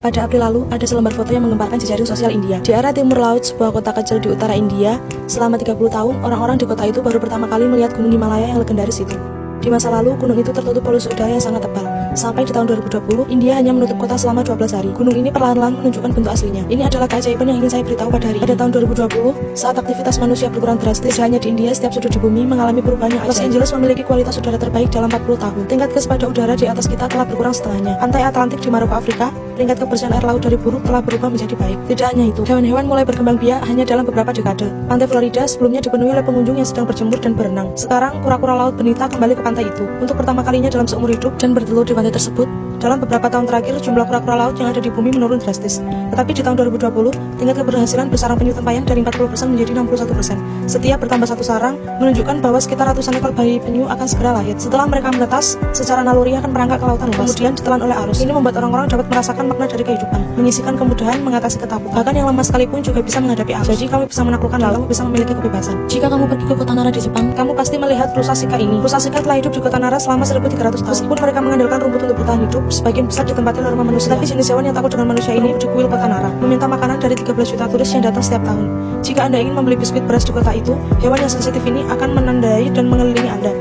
Pada April lalu, ada selembar foto yang menggemparkan jejaring sosial India. Di arah timur laut, sebuah kota kecil di utara India, selama 30 tahun, orang-orang di kota itu baru pertama kali melihat gunung Himalaya yang legendaris itu. Di masa lalu, gunung itu tertutup polusi udara yang sangat tebal. Sampai di tahun 2020, India hanya menutup kota selama 12 hari. Gunung ini perlahan-lahan menunjukkan bentuk aslinya. Ini adalah keajaiban yang ingin saya beritahu pada hari ini. Pada tahun 2020, saat aktivitas manusia berkurang drastis, hanya di India setiap sudut di bumi mengalami perubahan yang ajaib. Los Angeles memiliki kualitas udara terbaik dalam 40 tahun. Tingkat kesepadan udara di atas kita telah berkurang setengahnya. Pantai Atlantik di Maroko, Afrika, peringkat kebersihan air laut dari buruk telah berubah menjadi baik. Tidak hanya itu, hewan-hewan mulai berkembang biak hanya dalam beberapa dekade. Pantai Florida sebelumnya dipenuhi oleh pengunjung yang sedang berjemur dan berenang. Sekarang, kura-kura laut benita kembali ke pantai itu untuk pertama kalinya dalam seumur hidup dan bertelur di pantai tersebut. Dalam beberapa tahun terakhir, jumlah kura-kura laut yang ada di bumi menurun drastis. Tetapi di tahun 2020, tingkat keberhasilan bersarang penyu tempayan dari 40% menjadi 61%. Setiap bertambah satu sarang, menunjukkan bahwa sekitar ratusan ekor bayi penyu akan segera lahir. Setelah mereka menetas, secara naluri akan merangkak ke lautan luas, kemudian ditelan oleh arus. Ini membuat orang-orang dapat merasakan makna dari kehidupan, menyisikan kemudahan, mengatasi ketakutan. Bahkan yang lemah sekalipun juga bisa menghadapi arus. Jadi kamu bisa menaklukkan laut, kamu bisa memiliki kebebasan. Jika kamu pergi ke kota Nara di Jepang, kamu pasti melihat rusa Shika ini. Rusa Shika telah hidup di kota Nara selama 1300 tahun. Meskipun mereka mengandalkan rumput untuk bertahan hidup, sebagian besar ditempati oleh rumah manusia. Tapi jenis hewan yang takut dengan manusia ini di kuil kota Nara, meminta makanan dari 13 juta turis yang datang setiap tahun. Jika Anda ingin membeli biskuit beras di kota itu, hewan yang sensitif ini akan menandai dan mengelilingi Anda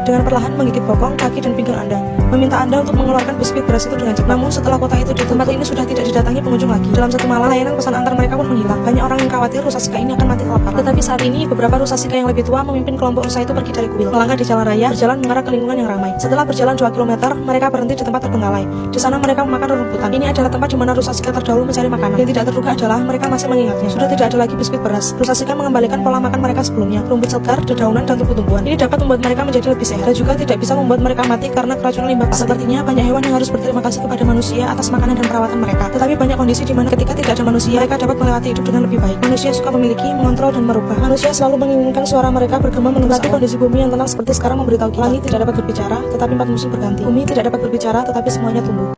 dengan perlahan menggigit bokong, kaki, dan pinggang Anda, meminta Anda untuk mengeluarkan biskuit beras itu dengan cepat. Namun setelah kota itu di tempat ini sudah tidak didatangi pengunjung lagi. Dalam satu malam, layanan pesan antar mereka pun menghilang. Banyak orang yang khawatir rusa Shika ini akan mati kelaparan. Tetapi saat ini, beberapa rusa Shika yang lebih tua memimpin kelompok rusa itu pergi dari kuil, melangkah di jalan raya, berjalan mengarah ke lingkungan yang ramai. Setelah berjalan 2 km, mereka berhenti di tempat terbengkalai. Di sana mereka memakan rerumputan. Ini adalah tempat di mana rusa Shika terdahulu mencari makanan. Yang tidak terduga adalah mereka masih mengingatnya. Sudah tidak ada lagi biskuit beras. Rusa Shika mengembalikan pola makan mereka sebelumnya, rumput segar, dedaunan, dan tumbuh-tumbuhan. Ini dapat membuat mereka menjadi lebih sehat dan juga tidak bisa membuat mereka mati karena keracunan limbah plastik. Sepertinya banyak hewan yang harus berterima kasih kepada manusia atas makanan dan perawatan mereka. Tetapi banyak kondisi di mana ketika tidak ada manusia, mereka dapat melewati hidup dengan lebih baik. Manusia suka memiliki, mengontrol, dan merubah. Manusia selalu menginginkan suara mereka bergema menurut kondisi bumi yang tenang seperti sekarang memberitahu kita. Langit tidak dapat berbicara, tetapi 4 musim berganti. Bumi tidak dapat berbicara, tetapi semuanya tumbuh.